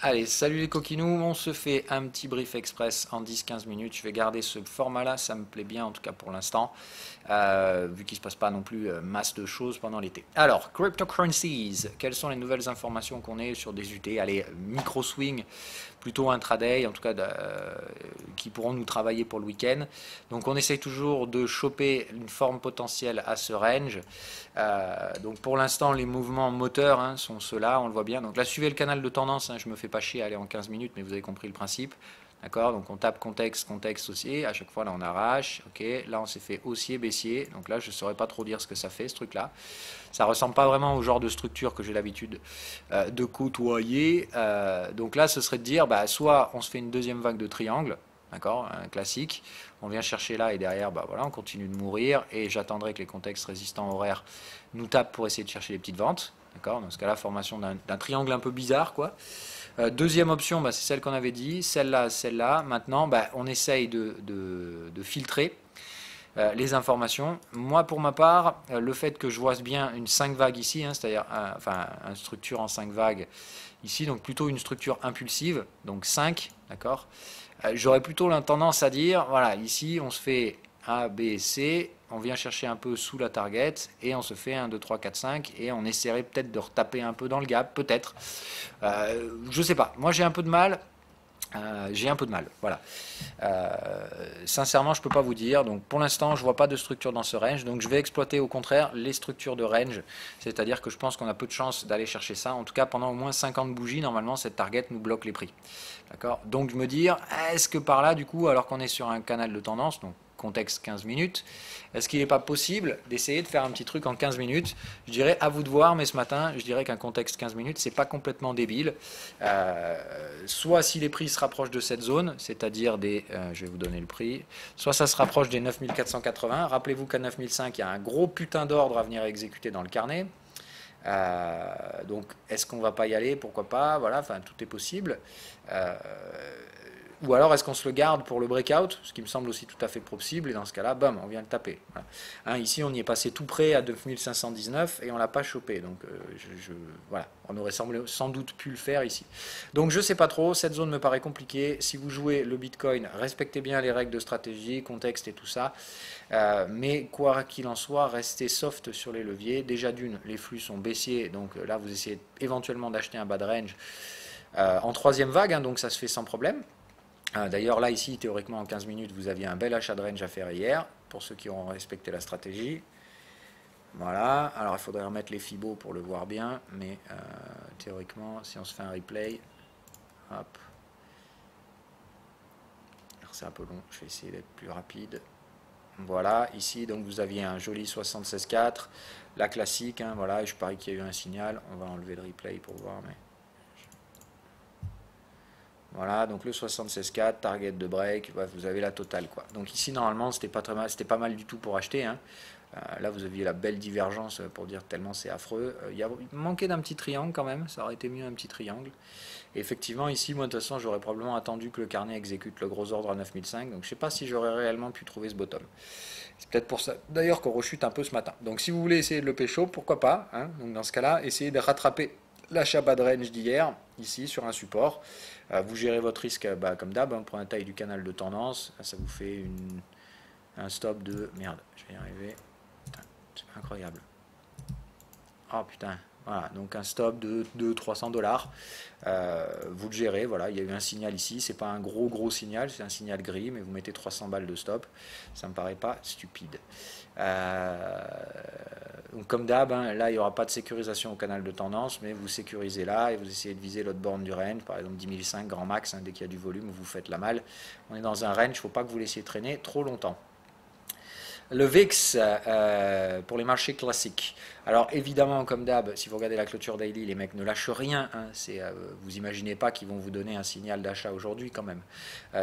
Allez, salut les coquinous, on se fait un petit brief express en 10-15 minutes. Je vais garder ce format-là, ça me plaît bien en tout cas pour l'instant, vu qu'il ne se passe pas non plus masse de choses pendant l'été. Alors, cryptocurrencies, quelles sont les nouvelles informations qu'on ait sur des UT? Allez, micro-swing, plutôt intraday, en tout cas qui pourront nous travailler pour le week-end. Donc on essaye toujours de choper une forme potentielle à ce range. Donc pour l'instant, les mouvements moteurs sont ceux-là, on le voit bien. Donc là, suivez le canal de tendance, je me fais pas chier à aller en 15 minutes, mais vous avez compris le principe. D'accord, donc on tape contexte, contexte, haussier, à chaque fois là on arrache, ok, là on s'est fait haussier, baissier, donc là je ne saurais pas trop dire ce que ça fait ce truc là, ça ressemble pas vraiment au genre de structure que j'ai l'habitude de côtoyer, donc là ce serait de dire, soit on se fait une deuxième vague de triangle, d'accord, un classique, on vient chercher là et derrière, voilà, on continue de mourir et j'attendrai que les contextes résistants horaires nous tapent pour essayer de chercher les petites ventes, d'accord, dans ce cas là formation d'un triangle un peu bizarre quoi. Deuxième option, c'est celle qu'on avait dit, celle-là, celle-là. Maintenant, on essaye de filtrer les informations. Moi, pour ma part, le fait que je vois bien une 5 vagues ici, c'est-à-dire une structure en 5 vagues ici, donc plutôt une structure impulsive, donc 5, d'accord. J'aurais plutôt la tendance à dire, voilà, ici, on se fait A, B, C, on vient chercher un peu sous la target et on se fait 1, 2, 3, 4, 5 et on essaierait peut-être de retaper un peu dans le gap, peut-être. Je sais pas, moi j'ai un peu de mal. Voilà. Sincèrement, je peux pas vous dire. Donc, pour l'instant, je vois pas de structure dans ce range. Donc, je vais exploiter au contraire les structures de range. C'est-à-dire que je pense qu'on a peu de chances d'aller chercher ça. En tout cas, pendant au moins 50 bougies, normalement, cette target nous bloque les prix. D'accord. Donc, je me dis, est-ce que par là, du coup, alors qu'on est sur un canal de tendance, donc contexte 15 minutes, est-ce qu'il n'est pas possible d'essayer de faire un petit truc en 15 minutes? Je dirais à vous de voir, mais ce matin, je dirais qu'un contexte 15 minutes, c'est pas complètement débile. Soit si les prix se rapprochent de cette zone, c'est-à-dire des, je vais vous donner le prix, soit ça se rapproche des 9480. Rappelez-vous qu'à 9005, il y a un gros putain d'ordre à venir exécuter dans le carnet. Donc, est-ce qu'on va pas y aller? Pourquoi pas? Voilà, enfin, tout est possible. Ou alors est-ce qu'on se le garde pour le breakout, ce qui me semble aussi tout à fait possible, et dans ce cas-là, bam, on vient le taper. Voilà. Ici, on y est passé tout près à 9519 et on ne l'a pas chopé. Donc, voilà, on aurait sans doute pu le faire ici. Donc, je ne sais pas trop, cette zone me paraît compliquée. Si vous jouez le Bitcoin, respectez bien les règles de stratégie, contexte et tout ça. Mais quoi qu'il en soit, restez soft sur les leviers. Déjà d'une, les flux sont baissiers, donc là, vous essayez éventuellement d'acheter un bad range en troisième vague, donc ça se fait sans problème. D'ailleurs, là, ici, théoriquement, en 15 minutes, vous aviez un bel achat de range à faire hier, pour ceux qui auront respecté la stratégie. Voilà. Alors, il faudrait remettre les fibos pour le voir bien, mais théoriquement, si on se fait un replay, hop. Alors, c'est un peu long, je vais essayer d'être plus rapide. Voilà, ici, donc, vous aviez un joli 76,4, la classique, voilà, et je parie qu'il y a eu un signal. On va enlever le replay pour voir, mais... Voilà, donc le 76,4, target de break, bref, vous avez la totale quoi. Donc ici normalement c'était pas mal du tout pour acheter. Là vous aviez la belle divergence pour dire tellement c'est affreux. Il manquait d'un petit triangle quand même, ça aurait été mieux un petit triangle. Et effectivement ici, moi de toute façon j'aurais probablement attendu que le carnet exécute le gros ordre à 9005, donc je sais pas si j'aurais réellement pu trouver ce bottom. C'est peut-être pour ça d'ailleurs qu'on rechute un peu ce matin. Donc si vous voulez essayer de le pécho, pourquoi pas, donc dans ce cas-là, essayez de rattraper l'achat bas de range d'hier, ici sur un support. Vous gérez votre risque comme d'hab, pour la taille du canal de tendance. Ça vous fait un stop de... Merde, je vais y arriver. C'est incroyable. Oh putain. Voilà, donc un stop de 300 $. Vous le gérez, voilà, il y a eu un signal ici, c'est pas un gros signal, c'est un signal gris, mais vous mettez 300 balles de stop, ça me paraît pas stupide. Donc comme d'hab, là il n'y aura pas de sécurisation au canal de tendance, mais vous sécurisez là et vous essayez de viser l'autre borne du range, par exemple 10 005 grand max, dès qu'il y a du volume, vous faites la malle. On est dans un range, il ne faut pas que vous laissiez traîner trop longtemps. Le VIX pour les marchés classiques. Alors évidemment, comme d'hab, si vous regardez la clôture daily, les mecs ne lâchent rien. Vous imaginez pas qu'ils vont vous donner un signal d'achat aujourd'hui quand même.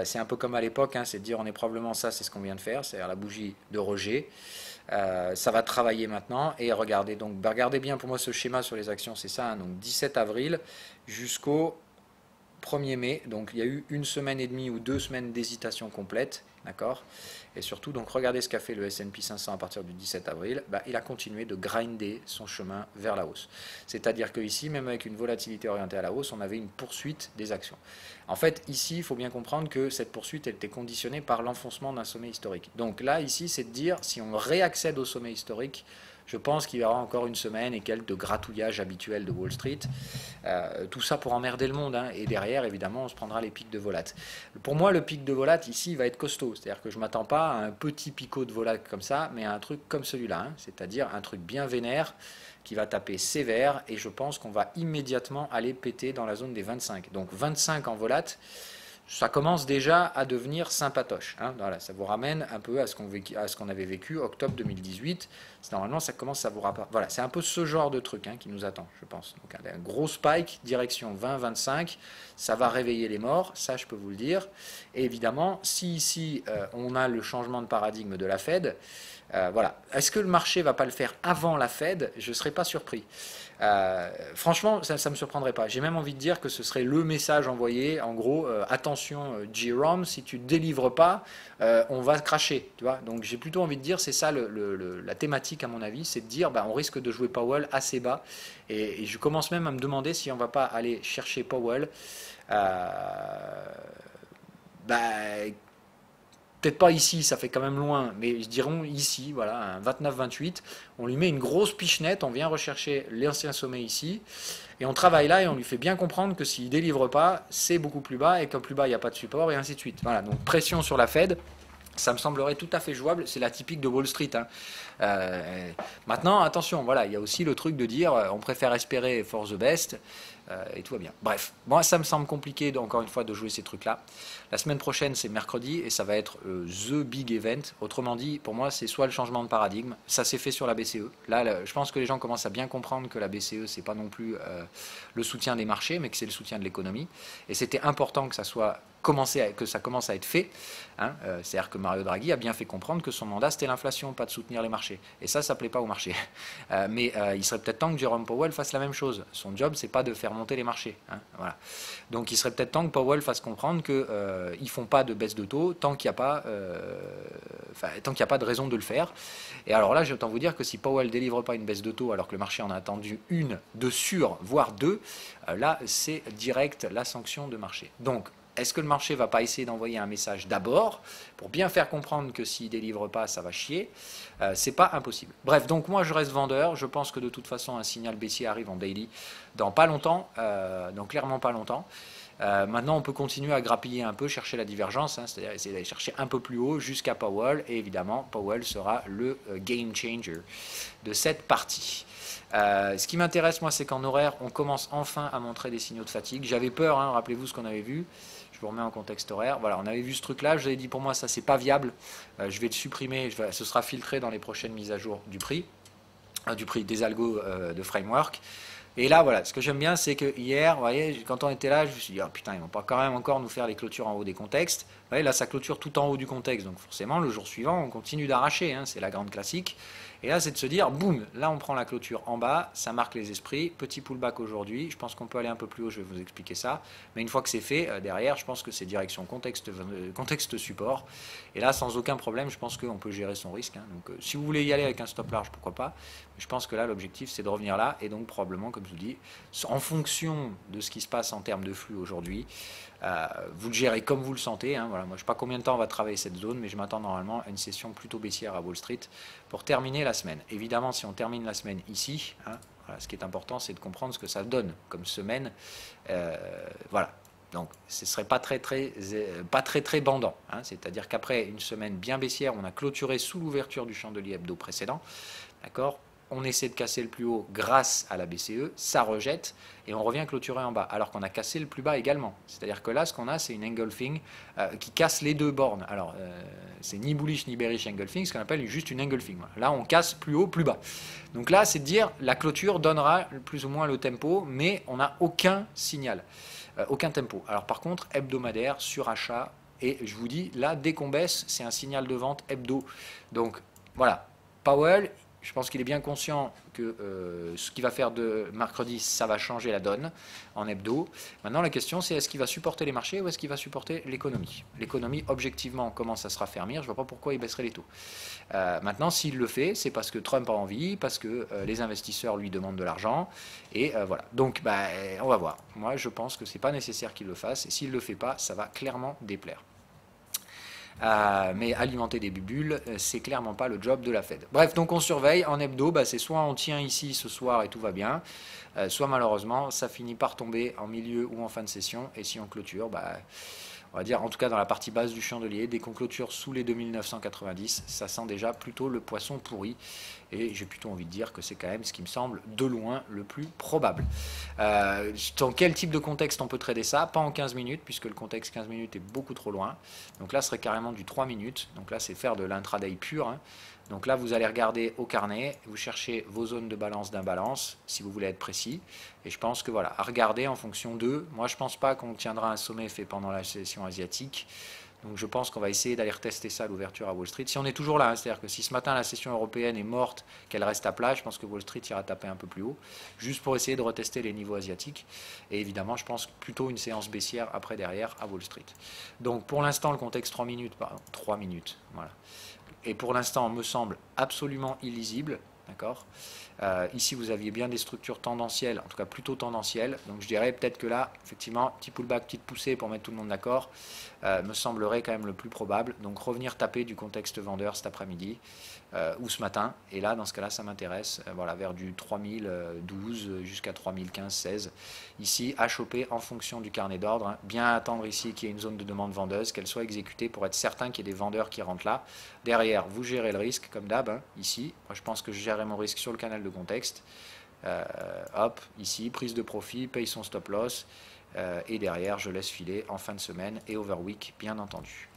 C'est un peu comme à l'époque, c'est de dire on est probablement ça, c'est ce qu'on vient de faire, c'est-à-dire la bougie de rejet. Ça va travailler maintenant et regardez bien pour moi ce schéma sur les actions, c'est ça, donc 17 avril jusqu'au 1er mai, donc il y a eu une semaine et demie ou 2 semaines d'hésitation complète D'accord. Et surtout, donc regardez ce qu'a fait le S&P 500 à partir du 17 avril. Bah, il a continué de grinder son chemin vers la hausse. C'est-à-dire qu'ici, même avec une volatilité orientée à la hausse, on avait une poursuite des actions. En fait, ici, il faut bien comprendre que cette poursuite elle était conditionnée par l'enfoncement d'un sommet historique. Donc là, ici, c'est de dire, si on réaccède au sommet historique, je pense qu'il y aura encore une semaine et quelques de gratouillage habituel de Wall Street. Tout ça pour emmerder le monde. Hein. Et derrière, évidemment, on se prendra les pics de volat. Pour moi, le pic de volat, ici, va être costaud. C'est-à-dire que je ne m'attends pas à un petit picot de volat comme ça, mais à un truc comme celui-là. Hein. C'est-à-dire un truc bien vénère qui va taper sévère. Et je pense qu'on va immédiatement aller péter dans la zone des 25. Donc 25 en volat. Ça commence déjà à devenir sympatoche. Hein. Voilà, ça vous ramène un peu à ce qu'on avait vécu octobre 2018. Normalement, ça commence à vous rapporter. Voilà, c'est un peu ce genre de truc hein, qui nous attend, je pense. Donc, un gros spike, direction 20-25, ça va réveiller les morts, ça je peux vous le dire. Et évidemment, si ici on a le changement de paradigme de la Fed, voilà. Est-ce que le marché ne va pas le faire avant la Fed? Je ne serais pas surpris. Franchement, ça ne me surprendrait pas. J'ai même envie de dire que ce serait le message envoyé, en gros, attention Jérôme, si tu ne délivres pas, on va cracher. Tu vois. Donc j'ai plutôt envie de dire, c'est ça la thématique à mon avis, c'est de dire on risque de jouer Powell assez bas. Et je commence même à me demander si on ne va pas aller chercher Powell. Peut-être pas ici, ça fait quand même loin, mais je dirais ici, voilà, un 29-28, on lui met une grosse pichenette, on vient rechercher l'ancien sommet ici, et on travaille là et on lui fait bien comprendre que s'il ne délivre pas, c'est beaucoup plus bas, et qu'en plus bas, il n'y a pas de support, et ainsi de suite. Voilà, donc pression sur la Fed, ça me semblerait tout à fait jouable, c'est la typique de Wall Street. Hein. Maintenant, attention, voilà, il y a aussi le truc de dire, on préfère espérer for the best, et tout va bien. Bref, moi ça me semble compliqué encore une fois de jouer ces trucs-là. La semaine prochaine c'est mercredi et ça va être the big event. Autrement dit, pour moi c'est soit le changement de paradigme, ça s'est fait sur la BCE. Là, je pense que les gens commencent à bien comprendre que la BCE c'est pas non plus le soutien des marchés, mais que c'est le soutien de l'économie. Et c'était important que ça commence à être fait. Hein. C'est-à-dire que Mario Draghi a bien fait comprendre que son mandat c'était l'inflation, pas de soutenir les marchés. Et ça plaît pas au marché. Mais il serait peut-être temps que Jerome Powell fasse la même chose. Son job c'est pas de faire monter les marchés. Hein. Voilà. Donc il serait peut-être temps que Powell fasse comprendre qu'ils ne font pas de baisse de taux tant qu'il n'y a pas, de raison de le faire. Et alors là, je vais autant vous dire que si Powell ne délivre pas une baisse de taux alors que le marché en a attendu une de sûre, voire deux, là c'est direct la sanction de marché. Donc est-ce que le marché ne va pas essayer d'envoyer un message d'abord pour bien faire comprendre que s'il ne délivre pas, ça va chier? C'est pas impossible. Bref, donc moi je reste vendeur. Je pense que de toute façon un signal baissier arrive en daily dans pas longtemps, donc clairement pas longtemps. Maintenant, on peut continuer à grappiller un peu, chercher la divergence, hein, c'est-à-dire essayer d'aller chercher un peu plus haut jusqu'à Powell. Et évidemment, Powell sera le game changer de cette partie. Ce qui m'intéresse, moi, c'est qu'en horaire, on commence enfin à montrer des signaux de fatigue. J'avais peur, hein, rappelez-vous ce qu'on avait vu. Je vous remets en contexte horaire. Voilà, on avait vu ce truc-là. Je vous avais dit, pour moi, ça, c'est pas viable. Je vais le supprimer. Ce sera filtré dans les prochaines mises à jour du prix des algos de framework. Et là, voilà, ce que j'aime bien, c'est que hier, vous voyez, quand on était là, je me suis dit, oh putain, ils vont pas quand même encore nous faire les clôtures en haut des contextes. Vous voyez, là, ça clôture tout en haut du contexte. Donc forcément, le jour suivant, on continue d'arracher. Hein, c'est la grande classique. Et là, c'est de se dire, boum, là, on prend la clôture en bas, ça marque les esprits. Petit pullback aujourd'hui. Je pense qu'on peut aller un peu plus haut, je vais vous expliquer ça. Mais une fois que c'est fait, derrière, je pense que c'est direction contexte support. Et là, sans aucun problème, je pense qu'on peut gérer son risque. Hein. Donc, si vous voulez y aller avec un stop large, pourquoi pas. Mais je pense que là, l'objectif, c'est de revenir là. Et donc, probablement, comme je vous dis, en fonction de ce qui se passe en termes de flux aujourd'hui, vous le gérez comme vous le sentez. Hein. Voilà, moi, je ne sais pas combien de temps on va travailler cette zone, mais je m'attends normalement à une session plutôt baissière à Wall Street pour terminer la semaine. Évidemment, si on termine la semaine ici, hein, voilà, ce qui est important, c'est de comprendre ce que ça donne comme semaine. Voilà. Donc, ce ne serait pas très bandant. Hein. C'est-à-dire qu'après une semaine bien baissière, on a clôturé sous l'ouverture du chandelier hebdo précédent. D'accord ? On essaie de casser le plus haut grâce à la BCE, ça rejette, et on revient clôturer en bas, alors qu'on a cassé le plus bas également. C'est-à-dire que là, ce qu'on a, c'est une engulfing qui casse les deux bornes. Alors, c'est ni bullish ni bearish engulfing, ce qu'on appelle juste une engulfing. Là, on casse plus haut, plus bas. Donc là, c'est de dire, la clôture donnera plus ou moins le tempo, mais on n'a aucun signal, aucun tempo. Alors par contre, hebdomadaire, surachat, et je vous dis, là, dès qu'on baisse, c'est un signal de vente hebdo. Donc, voilà, Powell, Je pense qu'il est bien conscient que ce qu'il va faire de mercredi, ça va changer la donne en hebdo. Maintenant, la question, c'est est-ce qu'il va supporter les marchés ou est-ce qu'il va supporter l'économie? L'économie, objectivement, commence à se raffermir. Je ne vois pas pourquoi il baisserait les taux. Maintenant, s'il le fait, c'est parce que Trump a envie, parce que les investisseurs lui demandent de l'argent. Et voilà. Donc, on va voir. Moi, je pense que ce n'est pas nécessaire qu'il le fasse. Et s'il ne le fait pas, ça va clairement déplaire. Mais alimenter des bulles, c'est clairement pas le job de la Fed. Bref, donc on surveille en hebdo, c'est soit on tient ici ce soir et tout va bien, soit malheureusement ça finit par tomber en milieu ou en fin de session, et si on clôture, on va dire en tout cas dans la partie basse du chandelier, dès qu'on clôture sous les 2990, ça sent déjà plutôt le poisson pourri, et j'ai plutôt envie de dire que c'est quand même ce qui me semble de loin le plus probable. Dans quel type de contexte on peut trader ça? Pas en 15 minutes, puisque le contexte 15 minutes est beaucoup trop loin. Donc là, ce serait carrément du 3 minutes. Donc là, c'est faire de l'intraday pur. Hein. Donc là, vous allez regarder au carnet, vous cherchez vos zones de balance d'imbalance, si vous voulez être précis. Et je pense que voilà, à regarder en fonction d'eux. Moi, je ne pense pas qu'on tiendra un sommet fait pendant la session asiatique. Donc je pense qu'on va essayer d'aller retester ça à l'ouverture à Wall Street. Si on est toujours là, hein, c'est-à-dire que si ce matin la session européenne est morte, qu'elle reste à plat, je pense que Wall Street ira taper un peu plus haut, juste pour essayer de retester les niveaux asiatiques. Et évidemment, je pense plutôt une séance baissière après derrière à Wall Street. Donc pour l'instant, le contexte 3 minutes, pardon, 3 minutes, voilà. Et pour l'instant, me semble absolument illisible, d'accord. Ici, vous aviez bien des structures tendancielles, en tout cas plutôt tendancielles. Donc je dirais peut-être que là, effectivement, petit pullback, petite poussée pour mettre tout le monde d'accord, me semblerait quand même le plus probable. Donc revenir taper du contexte vendeur cet après-midi ou ce matin. Et là, dans ce cas-là, ça m'intéresse. Voilà, vers du 3012 jusqu'à 3015-16. Ici, à choper en fonction du carnet d'ordre. Hein. Bien attendre ici qu'il y ait une zone de demande vendeuse, qu'elle soit exécutée pour être certain qu'il y ait des vendeurs qui rentrent là. Derrière, vous gérez le risque, comme d'hab, hein, ici. Moi, je pense que je gérerai mon risque sur le canal de contexte. Hop, ici, prise de profit, paye son stop loss. Et derrière, je laisse filer en fin de semaine et overweek, bien entendu.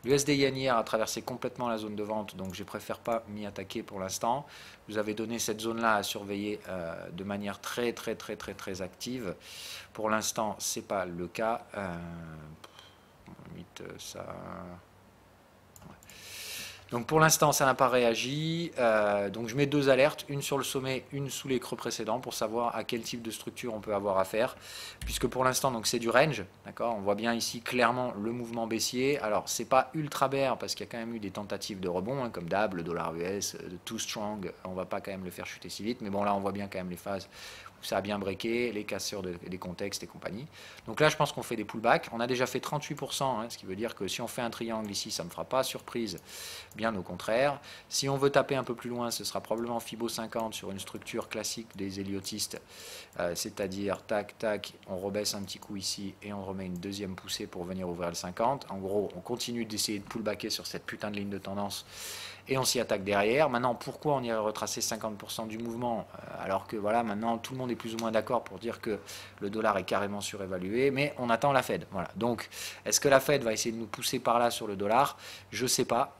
L'USD Yen hier a traversé complètement la zone de vente, donc je préfère pas m'y attaquer pour l'instant. Vous avez donné cette zone-là à surveiller de manière très active. Pour l'instant, c'est pas le cas. Limite ça. Donc pour l'instant, ça n'a pas réagi. Donc je mets deux alertes, une sur le sommet, une sous les creux précédents pour savoir à quel type de structure on peut avoir affaire. Puisque pour l'instant, donc c'est du range, d'accord. On voit bien ici clairement le mouvement baissier. Alors c'est pas ultra bear parce qu'il y a quand même eu des tentatives de rebond, hein, comme d'hab, le dollar US, too strong. On va pas quand même le faire chuter si vite, mais bon là on voit bien quand même les phases où ça a bien breaké, les cassures des contextes et compagnie. Donc là je pense qu'on fait des pullbacks. On a déjà fait 38%, hein, ce qui veut dire que si on fait un triangle ici, ça ne me fera pas surprise. Bien au contraire. Si on veut taper un peu plus loin, ce sera probablement Fibo 50 sur une structure classique des héliotistes, c'est-à-dire tac, tac, on rebaisse un petit coup ici et on remet une deuxième poussée pour venir ouvrir le 50. En gros, on continue d'essayer de pullbacker sur cette putain de ligne de tendance et on s'y attaque derrière. Maintenant, pourquoi on irait retracer 50% du mouvement alors que voilà, maintenant tout le monde est plus ou moins d'accord pour dire que le dollar est carrément surévalué, mais on attend la Fed. Voilà. Donc, est-ce que la Fed va essayer de nous pousser par là sur le dollar? Je ne sais pas.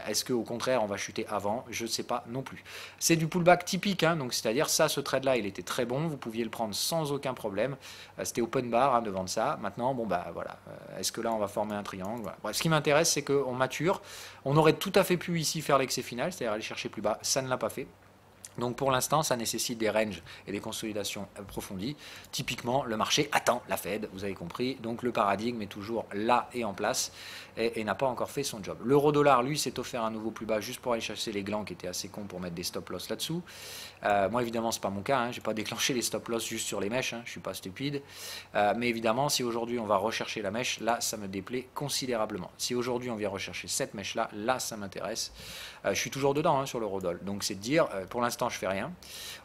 Est-ce qu'au contraire, on va chuter avant? Je ne sais pas non plus. C'est du pullback typique, hein, donc c'est-à-dire ça, ce trade-là, il était très bon. Vous pouviez le prendre sans aucun problème. C'était open bar hein, de vendre ça. Maintenant, bon bah voilà. Est-ce que là, on va former un triangle? Voilà. Bref, ce qui m'intéresse, c'est qu'on mature. On aurait tout à fait pu ici faire l'excès final, c'est-à-dire aller chercher plus bas. Ça ne l'a pas fait. Donc pour l'instant, ça nécessite des ranges et des consolidations approfondies. Typiquement, le marché attend la Fed, vous avez compris. Donc le paradigme est toujours là et en place et n'a pas encore fait son job. L'euro-dollar, lui, s'est offert un nouveau plus bas juste pour aller chasser les glands qui étaient assez cons pour mettre des stop-loss là-dessous. Moi, évidemment, c'est pas mon cas. Hein. Je n'ai pas déclenché les stop-loss juste sur les mèches. Hein. Je ne suis pas stupide. Mais évidemment, si aujourd'hui on va rechercher la mèche, là, ça me déplaît considérablement. Si aujourd'hui on vient rechercher cette mèche-là, là, ça m'intéresse. Je suis toujours dedans hein, sur l'euro-dollar. Donc c'est de dire, pour l'instant, je fais rien.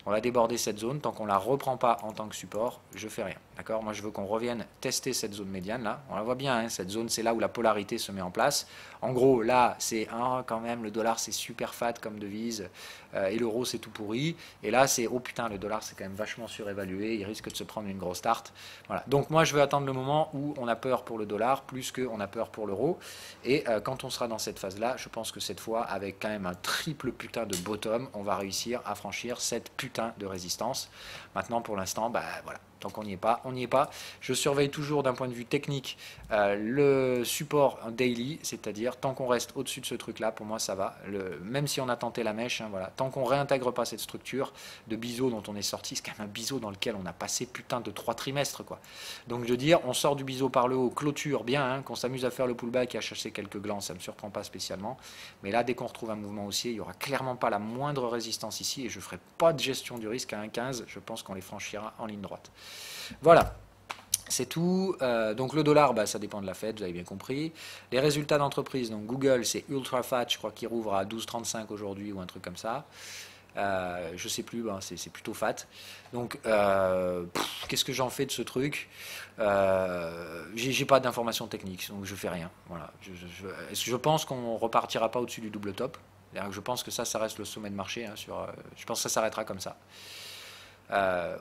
On va déborder cette zone. Tant qu'on la reprend pas en tant que support, je fais rien. D'accord. Moi, je veux qu'on revienne tester cette zone médiane là. On la voit bien. Hein, cette zone, c'est là où la polarité se met en place. En gros, là, c'est quand même le dollar, c'est super fat comme devise et l'euro, c'est tout pourri. Et là, c'est oh putain, le dollar, c'est quand même vachement surévalué. Il risque de se prendre une grosse tarte. Voilà. Donc moi, je veux attendre le moment où on a peur pour le dollar plus qu'on a peur pour l'euro. Et quand on sera dans cette phase-là, je pense que cette fois, avec quand même un triple putain de bottom, on va réussir à franchir cette putain de résistance. Maintenant, pour l'instant, bah voilà. Tant qu'on n'y est pas, on n'y est pas. Je surveille toujours d'un point de vue technique le support daily, c'est-à-dire tant qu'on reste au-dessus de ce truc-là, pour moi ça va. Même si on a tenté la mèche, hein, voilà. Tant qu'on réintègre pas cette structure de biseau dont on est sorti, c'est quand même un biseau dans lequel on a passé putain de 3 trimestres, quoi. Donc je veux dire, on sort du biseau par le haut, clôture bien, hein, qu'on s'amuse à faire le pullback et à chercher quelques glands, ça ne me surprend pas spécialement. Mais là, dès qu'on retrouve un mouvement haussier, il n'y aura clairement pas la moindre résistance ici et je ne ferai pas de gestion du risque à 1,15. Je pense qu'on les franchira en ligne droite. Voilà. C'est tout. Donc le dollar, bah, ça dépend de la Fed, vous avez bien compris. Les résultats d'entreprise, donc Google, c'est ultra fat, je crois qu'il rouvre à 12,35 aujourd'hui ou un truc comme ça. Je sais plus, ben, c'est plutôt fat. Donc, qu'est-ce que j'en fais de ce truc? J'ai pas d'informations techniques, donc je fais rien. Voilà. Je pense qu'on repartira pas au-dessus du double top. Je pense que ça reste le sommet de marché. Hein, je pense que ça s'arrêtera comme ça.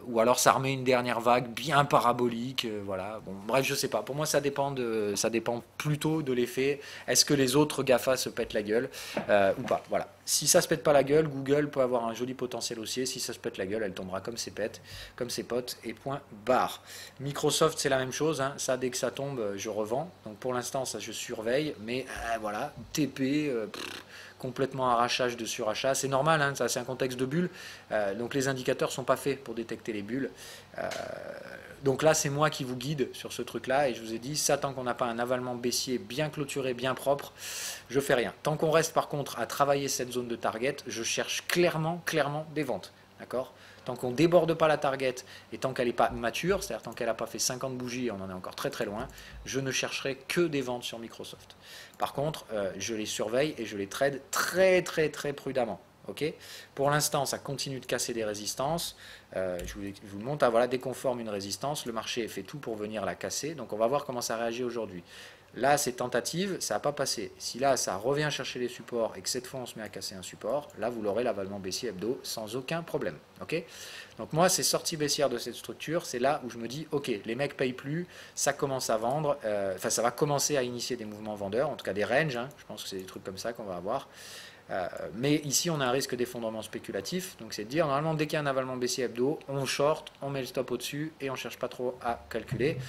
Ou alors ça remet une dernière vague bien parabolique, voilà. Bon, bref, je sais pas. Pour moi, ça dépend plutôt de l'effet. Est-ce que les autres GAFA se pètent la gueule ou pas? Voilà. Si ça se pète pas la gueule, Google peut avoir un joli potentiel haussier. Si ça se pète la gueule, elle tombera comme ses pètes, comme ses potes, et point barre. Microsoft, c'est la même chose. Hein. Ça, dès que ça tombe, je revends. Donc pour l'instant, ça, je surveille. Mais voilà, TP. Complètement arrachage de surachat, c'est normal, hein, ça c'est un contexte de bulle, donc les indicateurs ne sont pas faits pour détecter les bulles. Donc là c'est moi qui vous guide sur ce truc là et je vous ai dit ça, tant qu'on n'a pas un avalement baissier bien clôturé, bien propre, je fais rien. Tant qu'on reste par contre à travailler cette zone de target, je cherche clairement des ventes, d'accord? Tant qu'on ne déborde pas la target et tant qu'elle n'est pas mature, c'est-à-dire tant qu'elle n'a pas fait 50 bougies, on en est encore très très loin, je ne chercherai que des ventes sur Microsoft. Par contre, je les surveille et je les trade très très très prudemment. Okay, pour l'instant, ça continue de casser des résistances. Je vous montre, voilà, dès qu'on forme une résistance, le marché fait tout pour venir la casser. Donc on va voir comment ça réagit aujourd'hui. Là, c'est tentative, ça n'a pas passé. Si là, ça revient chercher les supports et que cette fois, on se met à casser un support, là, vous l'aurez l'avalement baissier hebdo sans aucun problème. Okay, donc moi, ces sorties baissières de cette structure, c'est là où je me dis, ok, les mecs payent plus, ça commence à vendre, enfin, ça va commencer à initier des mouvements vendeurs, en tout cas des ranges, hein, je pense que c'est des trucs comme ça qu'on va avoir. Mais ici, on a un risque d'effondrement spéculatif. Donc, c'est de dire, normalement, dès qu'il y a un avalement baissier hebdo, on short, on met le stop au-dessus et on ne cherche pas trop à calculer.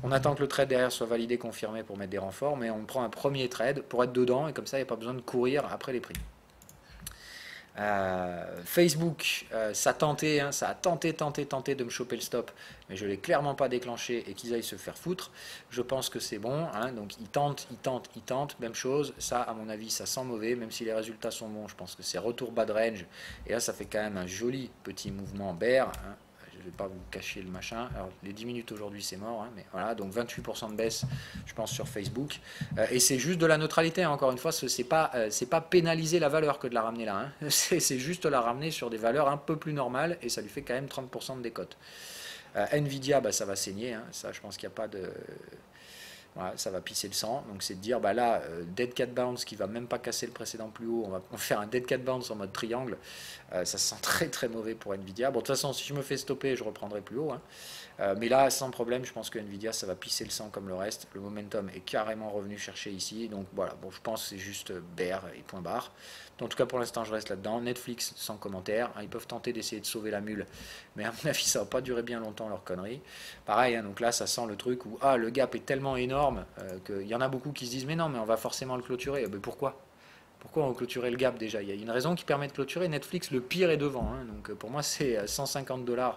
On attend que le trade derrière soit validé, confirmé pour mettre des renforts, mais on prend un premier trade pour être dedans et comme ça, il n'y a pas besoin de courir après les prix. Facebook, ça a tenté, hein, ça a tenté de me choper le stop, mais je ne l'ai clairement pas déclenché et qu'ils aillent se faire foutre. Je pense que c'est bon, hein, donc ils tentent, même chose. Ça, à mon avis, ça sent mauvais, même si les résultats sont bons. Je pense que c'est retour bas de range, et là, ça fait quand même un joli petit mouvement bear. Hein. Je ne vais pas vous cacher le machin. Alors, les 10 minutes aujourd'hui, c'est mort, hein, mais voilà, donc 28% de baisse, je pense, sur Facebook. Et c'est juste de la neutralité, hein, encore une fois, c'est pas pénaliser la valeur que de la ramener là. Hein. C'est juste la ramener sur des valeurs un peu plus normales, et ça lui fait quand même 30% de décote. Nvidia, bah, ça va saigner, hein, ça, je pense qu'il n'y a pas de... Voilà, ça va pisser le sang, donc c'est de dire, bah là, dead cat bounce qui va même pas casser le précédent plus haut, on va faire un dead cat bounce en mode triangle, ça se sent très très mauvais pour Nvidia. Bon, de toute façon, si je me fais stopper, je reprendrai plus haut, hein. Mais là, sans problème, je pense que Nvidia, ça va pisser le sang comme le reste. Le momentum est carrément revenu chercher ici, donc voilà, bon, je pense que c'est juste bear et point barre. En tout cas, pour l'instant, je reste là-dedans. Netflix, sans commentaire. Ils peuvent tenter d'essayer de sauver la mule, mais à mon avis, ça va pas durer bien longtemps, leur connerie. Pareil, hein, donc là, ça sent le truc où le gap est tellement énorme qu'il y en a beaucoup qui se disent, mais non, mais on va forcément le clôturer. Mais pourquoi? Pourquoi on clôturer le gap déjà? Il y a une raison qui permet de clôturer. Netflix, le pire est devant. Hein, donc pour moi, c'est 150 $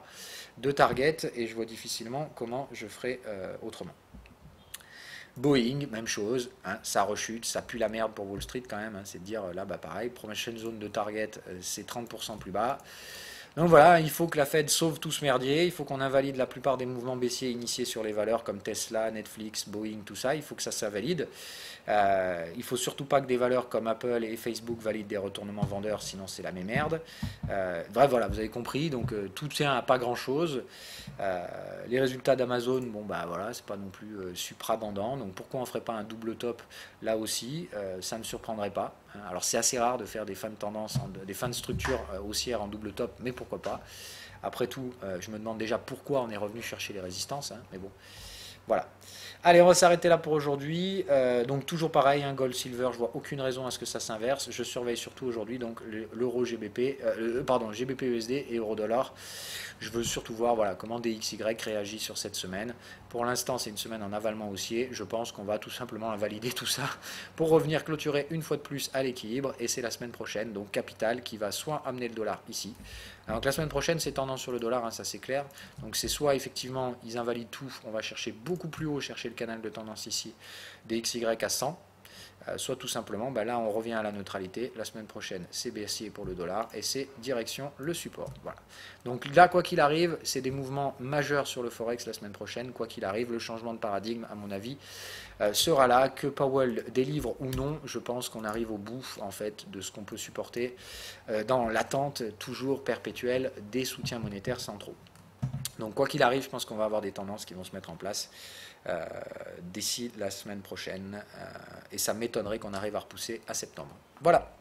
de target et je vois difficilement comment je ferai autrement. Boeing, même chose, hein, ça rechute, ça pue la merde pour Wall Street quand même, hein, c'est de dire là, bah pareil, prochaine zone de target, c'est 30% plus bas. Donc voilà, il faut que la Fed sauve tout ce merdier, il faut qu'on invalide la plupart des mouvements baissiers initiés sur les valeurs comme Tesla, Netflix, Boeing, tout ça, il faut que ça valide. Il faut surtout pas que des valeurs comme Apple et Facebook valident des retournements vendeurs, sinon c'est la même merde. Bref, voilà, vous avez compris, donc tout tient à pas grand chose. Les résultats d'Amazon, bon bah voilà, c'est pas non plus suprabondant, donc pourquoi on ferait pas un double top là aussi, ça ne me surprendrait pas. Hein. Alors c'est assez rare de faire des fins de tendance, des fins de structure haussière en double top, mais pourquoi pas. Après tout, je me demande déjà pourquoi on est revenu chercher les résistances, hein, mais bon. Voilà. Allez, on va s'arrêter là pour aujourd'hui. Donc toujours pareil, hein, Gold, Silver, je vois aucune raison à ce que ça s'inverse. Je surveille surtout aujourd'hui donc l'euro GBP, pardon, GBP USD et euro dollar. Je veux surtout voir voilà, comment DXY réagit sur cette semaine. Pour l'instant, c'est une semaine en avalement haussier. Je pense qu'on va tout simplement invalider tout ça pour revenir clôturer une fois de plus à l'équilibre. Et c'est la semaine prochaine, donc capital, qui va soit amener le dollar ici. Donc la semaine prochaine, c'est tendance sur le dollar, hein, ça c'est clair. Donc c'est soit effectivement, ils invalident tout, on va chercher beaucoup plus haut, chercher le canal de tendance ici, DXY à 100. Soit tout simplement, là on revient à la neutralité. La semaine prochaine, c'est baissier pour le dollar et c'est direction le support. Voilà. Donc là, quoi qu'il arrive, c'est des mouvements majeurs sur le Forex la semaine prochaine. Quoi qu'il arrive, le changement de paradigme, à mon avis, sera là. Que Powell délivre ou non, je pense qu'on arrive au bout en fait de ce qu'on peut supporter dans l'attente toujours perpétuelle des soutiens monétaires centraux. Donc quoi qu'il arrive, je pense qu'on va avoir des tendances qui vont se mettre en place d'ici la semaine prochaine. Et ça m'étonnerait qu'on arrive à repousser à septembre. Voilà.